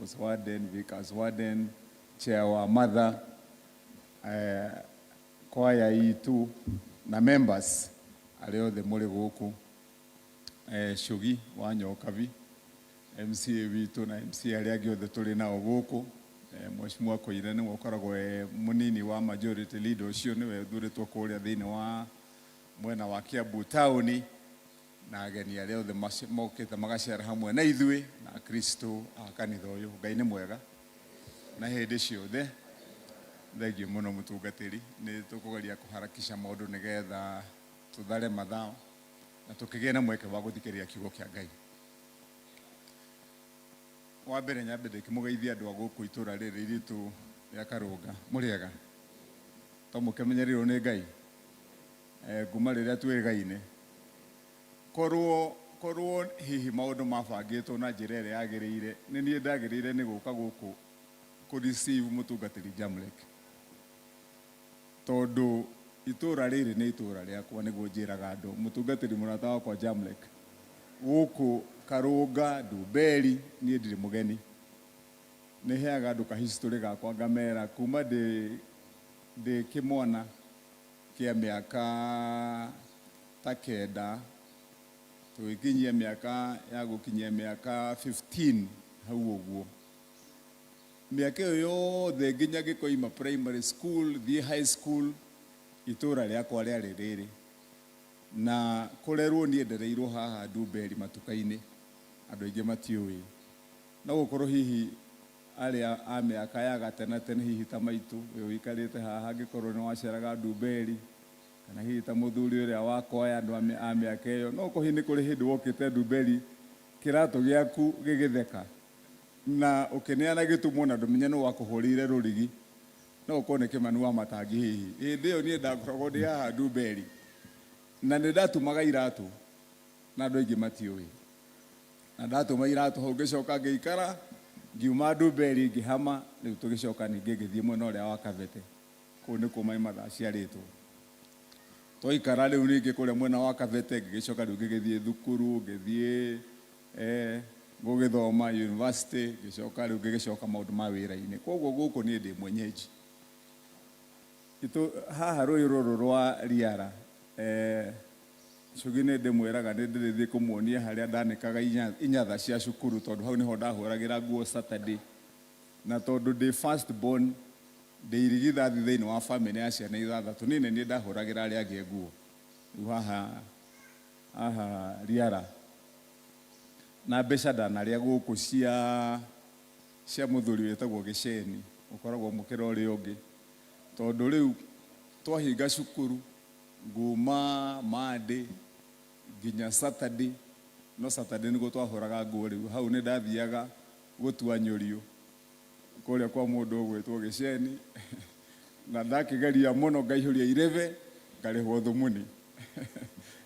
Principal's Warden, Vicar's Warden, Chair wa Mother, kwaya itu na members aleo the mole goku Shugi wa Nyokavi, MCA witu na MCA aliagio the tuli na ogoku Mheshimiwa Koirene wakoragwo munini wa majority leader ucio niwe thuritwo kuria thini wa mwena wa Kiambu town na ageni aleo the mokete magacera hamwe na ithui na Kristo akanitha uyu Ngai ni mwega na hindi ciothe. Thengio muno mutungatiri, ni tukugeria kuharakisha maundu nigetha tuthare mathao na tukigie na mweke wa guthikiriria kiugo kia Ngai. Wa mbere nyambe ndikimugeithia andu aguku itura riri ritu ria Karunga muriega to mukemenyerirwo ni Ngai nguma riria twirigaine korwo hihi maundu mabangitwo na njira iria yagiriire ni nie ndagiriire ni guka guku ku receive mutungatiri Jamlek tondu itura riri ni itura riakwa niguo njiraga andu mutungatiri murata wakwa Jamlek guku Karunga Ndumberi nie ndiri mugeni ni heaga andu ka history gakwa ngamera kuma de kimwana kia miaka ta kenda tuikinyia miaka ya gukinyia miaka 15 hau uguo miaka yothe nginya gikoima primary school the high school itura riakwa riari riri na kurerwo nie ndereirwo haha Ndumberi matukaini andu aingi matiui na gukorwo hihi aria a miaka ya gatena tene hihi ta maitu uyu ikarite haha gikorwo ni waceraga Ndumberi kana hihi ta muthuri uria wakoya andu a miaka iyo no ko hihi kuri hindu wokite Ndumberi kiratu giaku gigitheka na ukineana gitumo na ndumenye no wakuhurire rurigi no ukone kimanu Wamatangi hihi ndio nie ndakoragwo ndi haha Ndumberi na Ndatumaga Iratu na andu aingi matiui na Ndatuma Iratu ho ngicoka ngiikara ngiuma Ndumberi ngihama riu tugicoka ningi ngithie mwena uria wa Kavete ku ni kuma imatha ciaritwo toikara riu ningi kuria mwena wa Kavete ngicoka riu ngithie thukuru ngithie gugithoma university ngicoka riu ngicoka maundu ma wira-ini koguo guku ni ndi mwenyeji ito haha rui ruru rwa riara Shugi ni ndimwiraga ni ndirithi kumuonia haria ndanikaga inyatha cia cukuru tondu hau niho ndahuragira nguo Saturday na tondu ndi first born ndi irigithathi thiini wa family ya ciana ithathatu nini ni ndahuragira aria angi nguo haha riara na mbeca ndanaria guku cia muthuri wetagwo Giceni ukoragwo mukira uria ungi tondu riu twahinga cukuru nguma Monday nginya Saturday no Saturday nigo twahuraga nguo riu hau ni ndathiaga gutua nyurio kuria kwa mundu gwetwo Giceni na ndakigeria muno ngaihuria 11 ngarihwo thumuni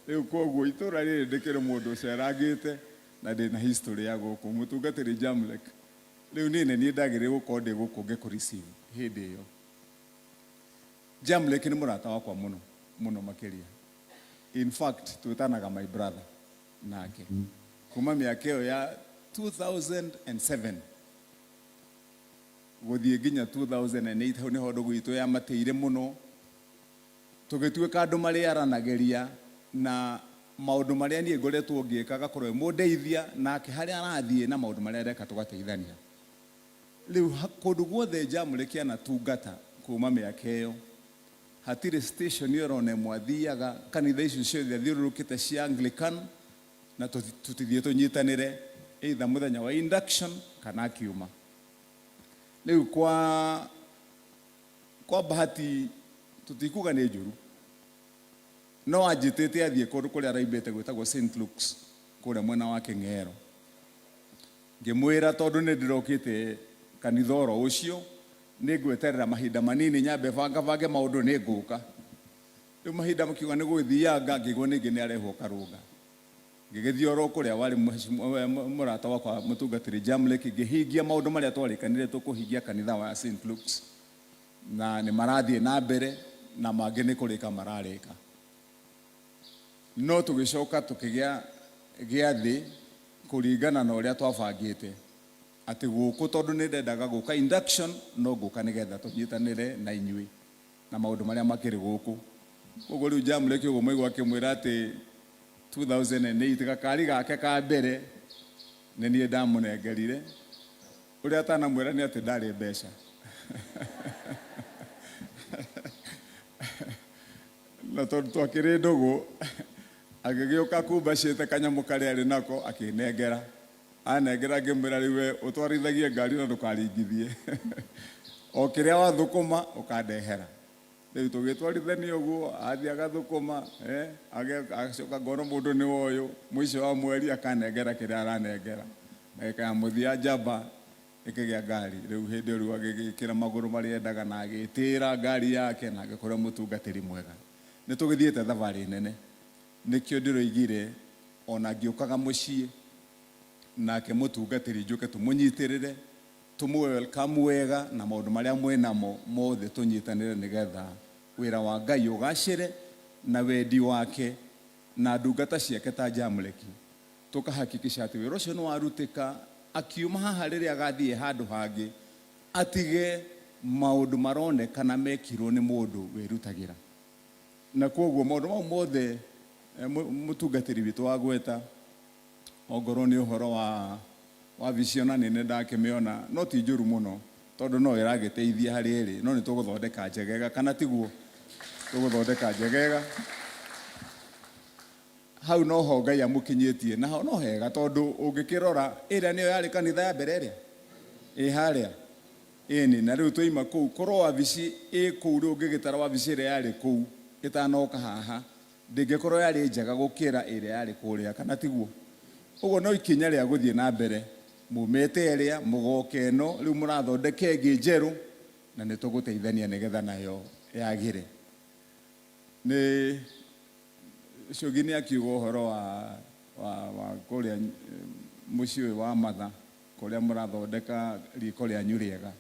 riu koguo itura riri ndikire mundu uceragite na ndina history ya guku mutungatiri Jamlek riu nini ni ndagire gukorwo ndi guku ngikureceive hindi iyo Jamlek ni murata wakwa muno makiria in fact twitanaga my brother nake kuma miaka iyo ya 2007 guthie nginya 2008 hau niho ndugu itu ya mateire muno tugituika andu mari aranageria na maundu maria nie ngoretwo ngiikaga korwe mundeithia nake haria arathie na maundu maria areka tugateithania riu kundu guothe Jamlek ana tungata kuma miaka iyo hatire station yorone mwathiaga kanitha icio ciothe thiururukite cia Anglican na tutithie tunyitanire either muthenya wa induction kana kiuma riu kwa bahati tutikuga ni njuru no anjitite athie kundu kuria raimbete gwetagwo St Luke's kuria mwena wa King'ero ngimwira tondu ni ndirokite kanitha oro ucio ni ngweterera mahinda manini nyambe vange maundu ni nguka riu mahinda makiuga ni gwithianga ngigwo ningi ni arehwo Karunga ngigithio oro kuria wari murata wakwa mutungatiri Jamlek ngihingia maundu maria twarikanire tukuhingia kanitha wa St Luke's na ni marathie na mbere na mangi ni kurika mararika no tugicoka tukigia giathi kuringana na uria twabangite ati guku tondu ni ndendaga guka induction no guka nigetha tunyitanire na inyui na maundu maria makiri guku koguo riu Jamlek ugo moigwa akimwira ati 2008 gakari gake ka mbere ni nie ndamunengerire uria atanamwira ni ati ndari mbeca na tondu twakiri ndugu agigiuka kumbacite kanyamu karia ari nako akinengera anengera ngimwira riwe utwarithagie ngari na ndukaringithie o kiria wathukuma ukandehera riu tugitwarithania uguo athi agathukuma agacoka ngoro mundu ni woyo mwisho wa mweri akanengera kiria aranengera eka muthia njamba ikigia ngari riu hindi riu agigikira maguru maria endaga na agitira ngari yake na agikora mutungatiri mwega ni tugithiete thavari nene nikio ndiroigire ona ngiukaga mucii nake mutungatiri njuke tumunyitirire welcome wega na maundu maria mwenamo mothe tunyitanire nigetha wira wa Ngai ugacire na wendi wake na ndungata ciake ta Jamlek tukahakikisha ati wira ucio ni warutika akiuma haha riria agathie handu hangi atige maundu maronekana mekirwo ni mundu wirutagira na koguo maundu mau mothe mutungatiri witu wa gweta ongoro ni uhoro wa visiona nene ndakimiona no ti njuru muno tondu no iragiteithia hari iri no ni tuguthondeka njegega kana tiguo tuguthondeka njegega hau no ho Ngai amukinyitie na ho no hega tondu ungikirora ira niyo yari kanitha ya mbere ria haria ini na riu tuima kuu korwo wabici kuu riu ungigitara wabici ira yari kuu itanoka haha ndingikorwo yari njega gukira ira yari kuria kana tiguo uguo no ikinya ria guthie na mbere mumete eria mugoke no riu murathondeke ngi njeru na ni tuguteithania nigetha nayo yagire ni shogini akiugo horo wa kuria mucii wa matha kuria murathondeka riko ria nyuriega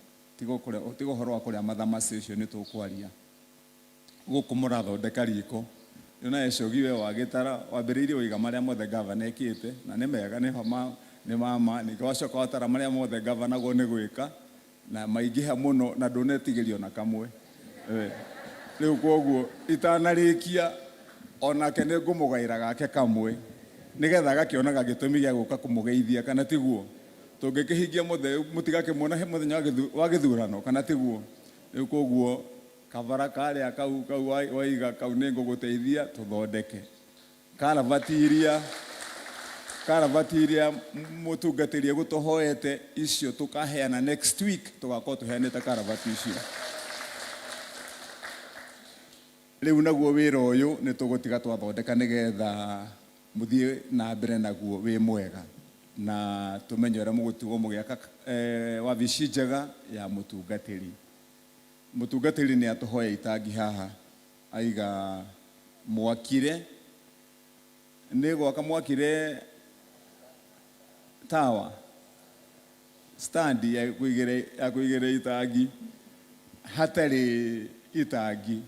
tigo horo wa kuria matha macio ni tukwaria guku murathondeka riko na eshogiwe wa gitara wambiriirie uiga maria mothe governor ekite na ni mega ni mama ni gwacoka watara maria mothe governor go ni gwika na maingiha muno na ndunetigirio na kamwe riu koguo itanarikia onake ni ngumugaira gake kamwe nigetha gakionaga gitumi gia guka kumugeithia kana tiguo tungikihingia mothe mutigakimona he muthenya wa githurano kana tiguo riu koguo kavara karia kau waiga kau ni nguguteithia tuthondeke karavatiria mutungatirie gutohoete icio tukaheana next week tugakorwo tuheanite karavati icio riu naguo wira uyu ni tugutiga twathondeka nigetha muthie na mbere naguo wi mwega na tumenye uria mugutigwo mugiaka wabici njega ya mutungatiri ni atuhoya itangi haha aiga mwakire ni gwaka mwakire tawa stand ya kuigere itangi hatari itangi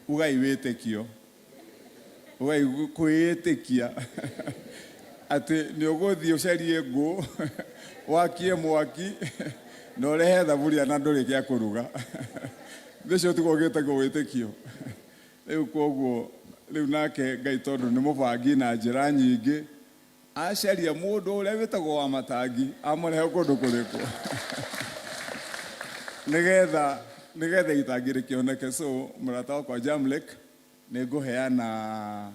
ugaiwetekio ugaikwiitikia ati ni uguthie ucarie ngu wakie mwaki no rehe thaburia na nduri kia kuruga thicio tigogite gwitikio riu koguo riu nake Ngai tondu ni mubangi na njira nyingi acaria mundu uria witagwo Wamatangi amurehe kundu kuriku nigetha itangi rikioneke so murata wakwa Jamlek ni nguheana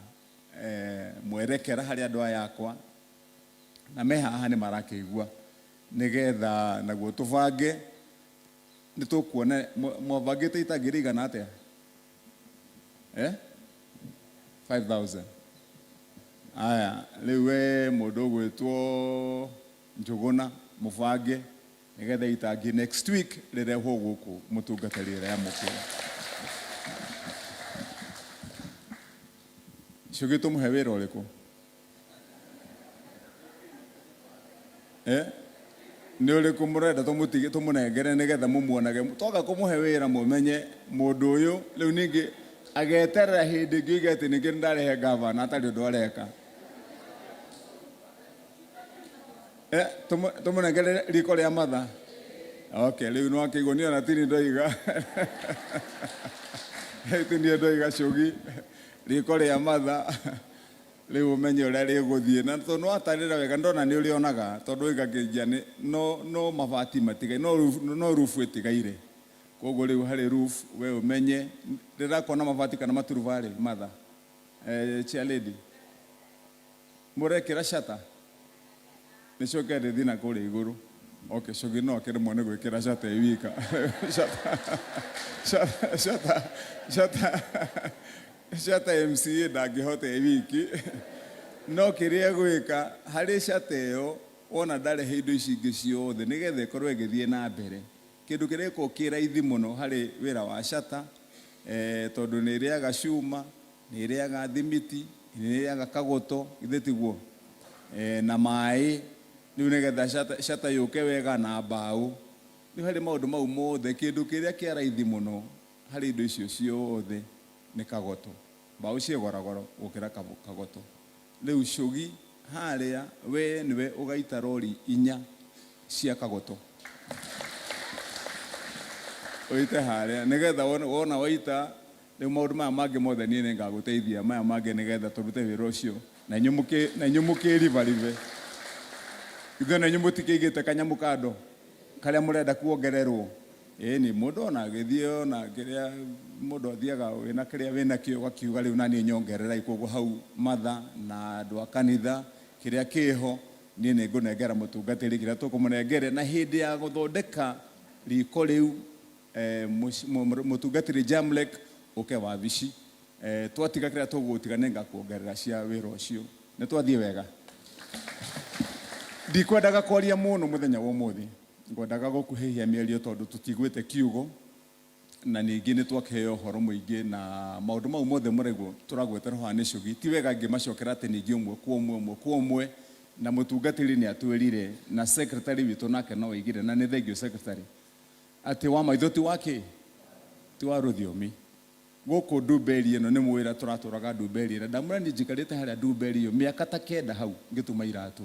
mwerekera hari andu aya akwa na me haha ni marakeigua nigetha naguo tubange ni tukuona mwabangite itangi rigana atia 5,000 aya riwe mundu gwitwo Njuguna mubange nigetha itangi next week rirehwo guku mutungatiri ria mukuru Shugi tumuhe wira uriku ni uriku murenda tumutige tumunengere nigetha mumuonage toga kumuhe wira mumenye mundu uyu riu ningi ageterera hindi ngiuge ati ningi ndarehe governor atari undu areka Tumunengere riko ria matha. Okay, riu no akigonio na tini ndoiga. Tini ndoiga cogi riko ria matha. Riu umenye uria riguthie na to no atarira wega ndona ni urionaga tondu igakinjia ni no mabati matigai no roof itigaire. Koguo riu hari roof we umenye ndirakona mabati kana maturubari matha. Chia lady. Murekera shata. Nicoke ndithi na kuri iguru. Okay, cogi no akire mone gwikira shata iwika. Shata MCA ndangihota iwiki. No kiria gwika hari shata iyo ona ndare hindu ici ingi ciothe nigetha ikorwo igithie na mbere. Kindu kiria ko kiraithi muno hari wira wa shata tondu ni iriaga cuma, ni iriaga thimiti, ni iriaga kagoto, ithitiguo na mai. Riu nigetha shata yuke wega na mbao. Riu hari maundu mau mothe kindu kiria kia raithi muno hari indo icio ciothe ni kagoto. Mbao cie goragoro gukira kagoto. Riu cogi haria we niwe ugaita rori 4 cia kagoto. Oite haria nigetha wona waita riu maundu maya mangi mothe nie ningaguteithia maya mangi nigetha turute wira ucio na nyumuke rivarive. Ithe na nyumutike igite kanyamu kando karia murenda kuongererwo. Ni mundu ona agithie na kiria mundu athiaga wina kiria wina kio gakiuga riu nani nyongerera ikoguo hau matha na andu a kanitha kiria kiho nie ni ngunengera mutungatiri kiria tukumunengere na hindi ya guthondeka riko riu mutungatiri Jamlek uke wabici twatiga kiria tugutiga nenga kuongerera cia wira ucio ni twathie wega. Ndikwendaga kwaria muno muthenya wa umuthi. Ngwendaga gukuhehia mierio tondu tutigwite kiugo na ningi ni twakeheo horo muingi na maundu mau mothe murego turagwete roho ni cogi ti wega ngimacokera ati ningi umwe kwa umwe na mutungatiri ni atwirire na secretary witu nake no igire na ni thengio secretary ati wa maithoti wake ti wa ruthiomi guku Ndumberi ino ni mwira turaturaga Ndumberi na ndamura ni njikarite haria Ndumberi yo miaka ta 9 hau ngituma Iratu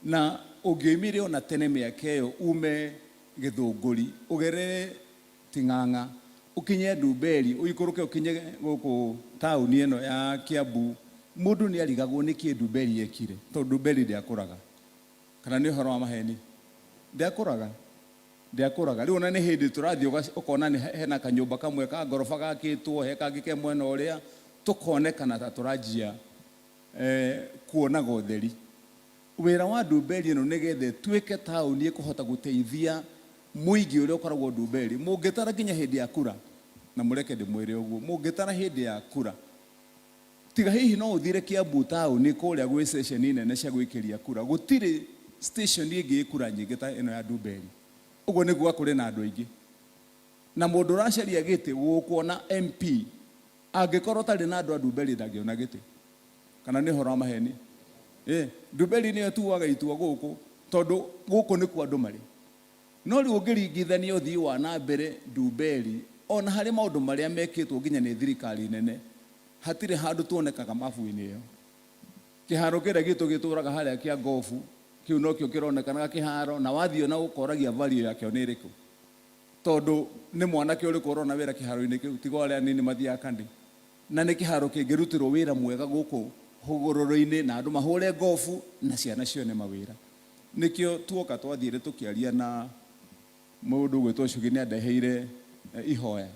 na ungimire ona tene miaka iyo ume Githunguri ugere Ting'ang'a ukinye Ndumberi uikuruke ukinye guku tauni ino ya Kiambu mundu ni arigagwo ni ki Ndumberi ekire to Ndumberi ndiakuraga kana ni horo wa maheni ndiakuraga riu ona ni hindi turathio ukona ni hena kanyumba kamwe ka ngorofa gakitwo he kangi ke mwena uria tukonekana ta turajia kuonaga utheri. Wira wa Ndumberi ino nigethe twike tauni ikuhota guteithia muingi uria ukoragwo Ndumberi mungitara nginya hindi ya kura na mureke ndimwire uguo mungitara hindi ya kura tiga hihi no uthire Kiambu tauni kuria gwi station nene cia gwikiria kura gutiri station ingi ikura nyingi ta ino ya Ndumberi. Ugo niguo kuri na andu aingi na mundu racaria giti gukuona MP angikorwo tari na andu a Ndumberi ndangiona giti kana ni horo wa maheni. Ndumberi ni atuaga itua guku tondu guku ni kwa andu mari no riu ungiringithania uthii wa na mbere Ndumberi ona hari maundu maria mekitwo nginya ni thirikari nene hatire handu tuonekaga mabu-ini iyo. Kiharo kiria gitu gituraga haria kia gofu kiu no kio kironekanaga kiharo na wathio na ukoragia value yake ni iriku tondu ni mwanake uri korona wira kiharo-ini kiu tigo aria nini mathia kandi na ni kiharo kingirutirwo wira mwega guku hugururu-ini na andu mahure gofu na ciana cione mawira. Nikio tuoka twathire tukiaria na mundu gwitwo Cogi ni andeheire ihoya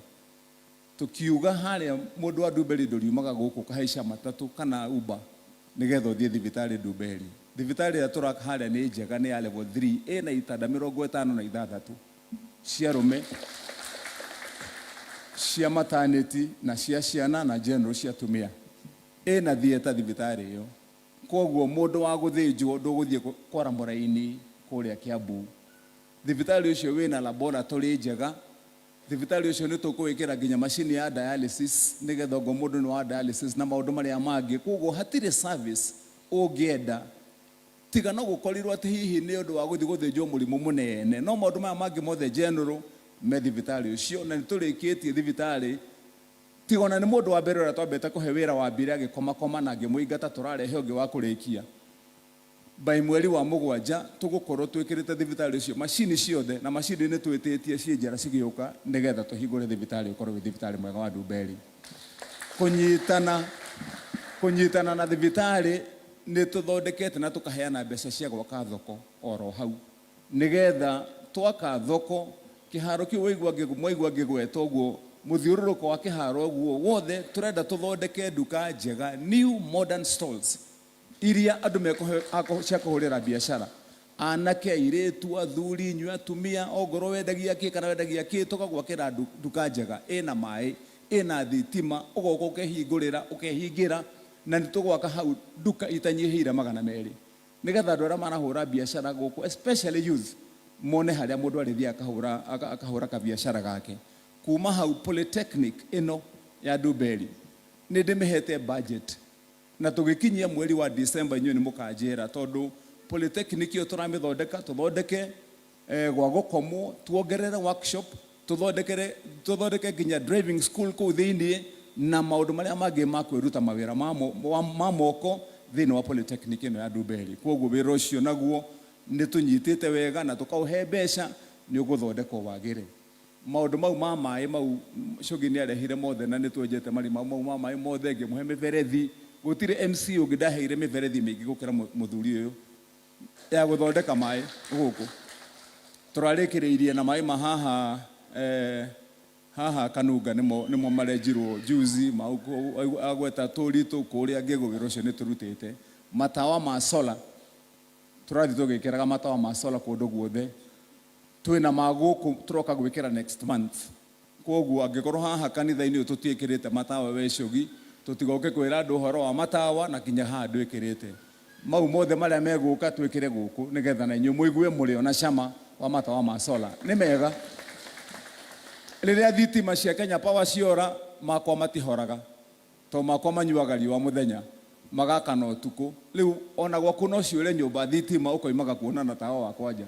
tukiuga haria mundu wa Ndumberi nduriumaga guku kahaica matatu kana Uber nigetha uthie thibitari Ndumberi. Thibitari ya turaka haria ni njega ni ya level 3 na itanda 56 cia rume cia maternity na cia ciana na general cia tumia na thieta thibitari iyo. Koguo mundu wa guthinjwo nduguthie kwara muraini kuria Kiambu. Thibitari ucio wina laboratory njega. Thibitari ucio ni tukuikira nginya machine ya dialysis nigetha ngo mundu ni wa dialysis na maundu maria mangi. Koguo hatire service ungienda tiga no gukorirwo ati hihi ni undu wa guthi guthinjwo murimu munene no maundu maya mangi mothe general me thibitari ucio na niturikitie thibitari tigona ni mundu wa mbere uria twambete kuhe wira wa mbere agikoma na ngimuingata turarehe ungi wa kurikia by mweri wa mugwanja tugukorwo twikirite thibitari ucio macini ciothe na macini ni twititie cienjera cigioka nigetha tuhingure thibitari ukorwo wi thibitari mwega wa Ndumberi. Kunyitana na thibitari ni tuthondekete na tukaheana mbeca cia gwaka thoko oro hau nigetha twaka thoko kiharo kiu waigua ngigweta uguo muthiururuko wa kiharo uguo wothe turenda tuthondeke nduka njega, new modern stalls iria andu cia kuhurira biashara, anake, airĩtu, athuri, inyuĩ atumia, ongorwo wendagia kĩ kana wendagia kĩ, tũkagwakĩra nduka njega ĩna maĩ, ĩna thitima, ũgoka ũkehingũrĩra ũkehingira na nĩtũgwaka hau nduka itanyihĩire 200 nigetha andũ arĩa marahũra biashara gũkũ especially youth mone harĩa mũndũ arĩthiĩ akahũra kabiashara gake. Kuma hau polytechnic ĩno ya Ndumberi nĩ ndĩmĩhete budget na tũgĩkinyia mweri wa December inyuĩ nĩ mũkanjĩra tondũ polytechnic ĩyo tũthondeke gwa gũkomwo, tuongerere workshop, tuthondeke nginya driving school kũu thĩinĩ na maũndũ marĩa mangĩ ma kwĩruta mawĩra ma moko thĩinĩ wa polytechnic ĩno ya Ndumberi. Koguo wĩra ũcio naguo nĩ tũnyitĩte wega na tũkaũhe mbeca nĩ ũgũthondekwo wagĩre. Maũndũ mau ma maĩ mau Cogi nĩ arehire mothe na nĩ twenjete marima mau ma maĩ mothe ngĩmũhe mĩberethi. Gũtirĩ MC ũngĩ ndaheire mĩberethi mĩingĩ gũkĩra mũthuri ũyũ ya gũthondeka maĩ gũkũ. Tũrarĩkĩrĩirie na maĩ ma haha Kanunga nĩmo marenjirwo juzi agweta tũritũ kũrĩa ngĩgũwĩra ũcio nĩ tũrutĩte. Matawa ma solar tũrathiĩ tũgĩkĩraga matawa ma solar kũndũ guothe. Twĩna magũkũ tũroka gwĩkĩra next month. Koguo angĩkorwo haha kanitha-inĩ ũyũ tũtiĩkĩrĩte matawa we Cogi, tũtigoke kwĩra andũ ũhoro wa matawa na kinya haha ndwĩkĩrĩte. Mau mothe marĩa megũka twĩkĩre gũkũ nigetha na inyuĩ mũigue mũrĩo na cama wa matawa ma solar. Nĩ mega. Rĩrĩa thitima cia Kenya Power ciora makwa matihoraga to makwa manyuaga riũa mũthenya magakana ũtukũ. Rĩu ona gwaku no ciũre nyũmba thitima ũkoimaga kuona na tawa wa kwanja.